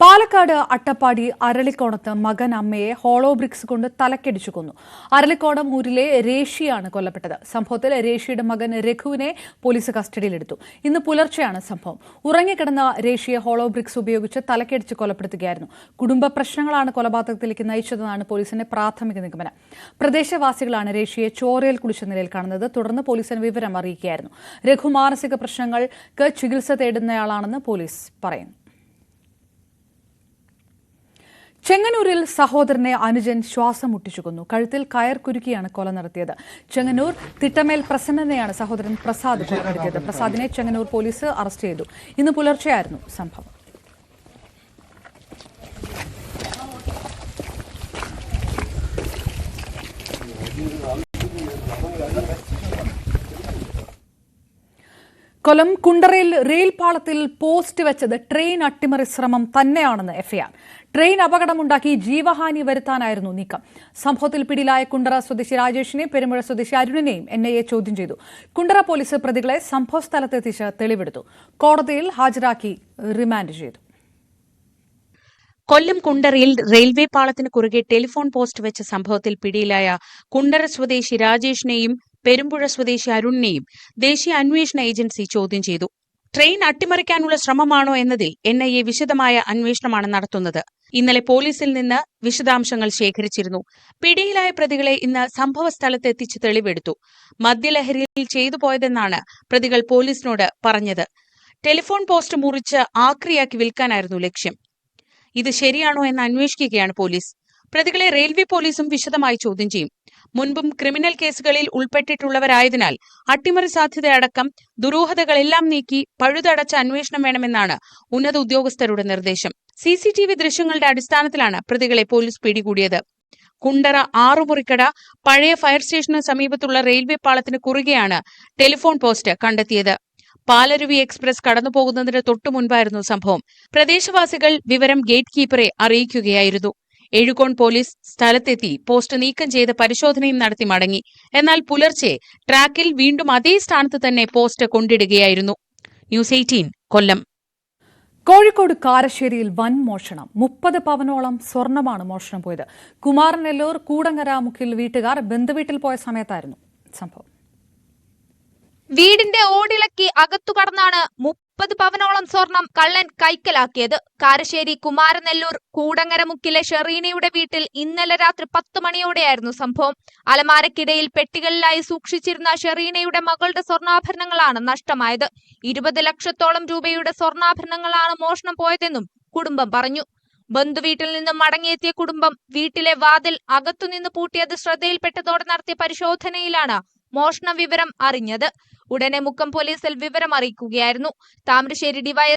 പാലക്കാട് അട്ടപ്പാടി അരളിക്കോണത്ത് മകൻ അമ്മയെ hollow bricks കൊണ്ട് തലക്കടിച്ചു കൊന്നു. അരളിക്കോണം ഊരിലെ രേഷിയാണ് കൊല്ലപ്പെട്ടത്. സംഭവത്തിൽ രേഷിയുടെ മകൻ രഘുവിനെ പോലീസ് കസ്റ്റഡിയിലെടുത്തു. ഇന്ന് പുലർച്ചെയാണ് സംഭവം. ഉറങ്ങിക്കിടന്ന രേഷിയെ ഹോളോ ബ്രിക്സ് ഉപയോഗിച്ച് തലക്കടിച്ച് കൊലപ്പെടുത്തുകയായിരുന്നു. കുടുംബ പ്രശ്നങ്ങളാണ് കൊലപാതകത്തിലേക്ക് നയിച്ചതെന്നാണ് പോലീസിന്റെ പ്രാഥമിക നിഗമനം. പ്രദേശവാസികളാണ് രേഷിയെ ചോരയിൽ കുളിച്ച നിലയിൽ കാണുന്നത്. തുടർന്ന് പോലീസിന് വിവരം അറിയിക്കുകയായിരുന്നു. രഘു മാനസിക പ്രശ്നങ്ങൾക്ക് ചികിത്സ തേടുന്നയാളാണെന്ന് പോലീസ് പറയുന്നു. ചെങ്ങന്നൂരിൽ സഹോദരനെ അനുജൻ ശ്വാസം മുട്ടിച്ചു കൊന്നു. കഴുത്തിൽ കയർ കുരുക്കിയാണ് കൊല നടത്തിയത്. ചെങ്ങന്നൂർ തിട്ടമേൽ പ്രസന്നനെയാണ് സഹോദരൻ പ്രസാദ് കൊലപ്പെടുത്തിയത്. പ്രസാദിനെ ചെങ്ങന്നൂർ പോലീസ് അറസ്റ്റ് ചെയ്തു. ഇന്ന് പുലർച്ചെയായിരുന്നു സംഭവം. കൊല്ലം കുണ്ടറയിൽ റെയിൽ പാളത്തിൽ പോസ്റ്റ് വെച്ചത് ട്രെയിൻ അട്ടിമറി ശ്രമം തന്നെയാണെന്ന് എഫ്ഐആർ. ട്രെയിൻ അപകടമുണ്ടാക്കി ജീവഹാനി വരുത്താനായിരുന്നു നീക്കം. സംഭവത്തിൽ പിടിയിലായ കുണ്ടറ സ്വദേശി രാജേഷിനെയും പെരുമ്പുഴ സ്വദേശി അരുണിനെയും എൻഐഎ ചോദ്യം ചെയ്തു. കുണ്ടറ പോലീസ് പ്രതികളെ സംഭവസ്ഥലത്തെത്തിച്ച് തെളിവെടുത്തു. കോടതിയിൽ ഹാജരാക്കി റിമാൻഡ് ചെയ്തു. കൊല്ലം കുണ്ടറയിൽ റെയിൽവേ പാളത്തിന് കുറുകെ ടെലിഫോൺ പോസ്റ്റ് വെച്ച സംഭവത്തിൽ പിടിയിലായ കുണ്ടറ സ്വദേശി രാജേഷിനെയും പെരുമ്പുഴ സ്വദേശി അരുണിനെയും ദേശീയ അന്വേഷണ ഏജൻസി ചോദ്യം ചെയ്തു. ട്രെയിൻ അട്ടിമറിക്കാനുള്ള ശ്രമമാണോ എന്നതിൽ എൻഐഎ വിശദമായ അന്വേഷണമാണ് നടത്തുന്നത്. ഇന്നലെ പോലീസിൽ നിന്ന് വിശദാംശങ്ങൾ ശേഖരിച്ചിരുന്നു. പിടിയിലായ പ്രതികളെ ഇന്ന് സംഭവസ്ഥലത്തെത്തിച്ച് തെളിവെടുത്തു. മദ്യലഹരിയിൽ ചെയ്തു പോയതെന്നാണ് പ്രതികൾ പോലീസിനോട് പറഞ്ഞത്. ടെലിഫോൺ പോസ്റ്റ് മുറിച്ച് ആക്രിയാക്കി വിൽക്കാനായിരുന്നു ലക്ഷ്യം. ഇത് ശരിയാണോ എന്ന് അന്വേഷിക്കുകയാണ് പോലീസ്. പ്രതികളെ റെയിൽവേ പോലീസും വിശദമായി ചോദ്യം ചെയ്യും. മുൻപും ക്രിമിനൽ കേസുകളിൽ ഉൾപ്പെട്ടിട്ടുള്ളവരായതിനാൽ അട്ടിമറി സാധ്യതയടക്കം ദുരൂഹതകളെല്ലാം നീക്കി പഴുതടച്ച അന്വേഷണം വേണമെന്നാണ് ഉന്നത ഉദ്യോഗസ്ഥരുടെ നിർദ്ദേശം. സിസിടിവി ദൃശ്യങ്ങളുടെ അടിസ്ഥാനത്തിലാണ് പ്രതികളെ പോലീസ് പിടികൂടിയത്. കുണ്ടറ ആറുമുറിക്കട പഴയ ഫയർ സ്റ്റേഷന് സമീപത്തുള്ള റെയിൽവേ പാളത്തിന് കുറുകെയാണ് ടെലിഫോൺ പോസ്റ്റ് കണ്ടെത്തിയത്. പാലരുവി എക്സ്പ്രസ് കടന്നുപോകുന്നതിന് തൊട്ടു മുൻപായിരുന്നു സംഭവം. പ്രദേശവാസികൾ വിവരം ഗേറ്റ് കീപ്പറെ അറിയിക്കുകയായിരുന്നു. എഴുകോൺ പോലീസ് സ്ഥലത്തെത്തി പോസ്റ്റ് നീക്കം ചെയ്ത് പരിശോധനയും നടത്തി മടങ്ങി. എന്നാൽ പുലർച്ചെ ട്രാക്കിൽ വീണ്ടും അതേ സ്ഥാനത്ത് തന്നെ പോസ്റ്റ് കൊണ്ടിടുകയായിരുന്നു. ന്യൂസ് 18 കൊല്ലം. കോഴിക്കോട് കാരശ്ശേരിയിൽ വൻ മോഷണം. 30 പവനോളം സ്വർണമാണ് മോഷണം പോയത്. കുമാരനെല്ലൂർ കൂടങ്ങര മുക്കിൽ വീട്ടുകാർ ബന്ധുവീട്ടിൽ പോയ സമയത്തായിരുന്നു സംഭവം. വീടിന്റെ ഓടിളക്കി അകത്തു കടന്നാണ് 30 പവനോളം സ്വർണം കള്ളൻ കൈക്കലാക്കിയത്. കാരശ്ശേരി കുമാരനെല്ലൂർ കൂടങ്ങരമുക്കിലെ ഷെറീനയുടെ വീട്ടിൽ ഇന്നലെ രാത്രി 10 മണിയോടെയായിരുന്നു സംഭവം. അലമാരക്കിടയിൽ പെട്ടികളിലായി സൂക്ഷിച്ചിരുന്ന ഷെറീനയുടെ മകളുടെ സ്വർണ്ണാഭരണങ്ങളാണ് നഷ്ടമായത്. 20 ലക്ഷത്തോളം രൂപയുടെ സ്വർണ്ണാഭരണങ്ങളാണ് മോഷണം പോയതെന്നും കുടുംബം പറഞ്ഞു. ബന്ധുവീട്ടിൽ നിന്നും മടങ്ങിയെത്തിയ കുടുംബം വീട്ടിലെ വാതിൽ അകത്തുനിന്ന് പൂട്ടിയത് ശ്രദ്ധയിൽപ്പെട്ടതോടെ നടത്തിയ പരിശോധനയിലാണ് മോഷണ വിവരം അറിഞ്ഞത്. ഉടനെ മുക്കം പോലീസിൽ വിവരം അറിയിക്കുകയായിരുന്നു. താമരശ്ശേരി ഡിവൈ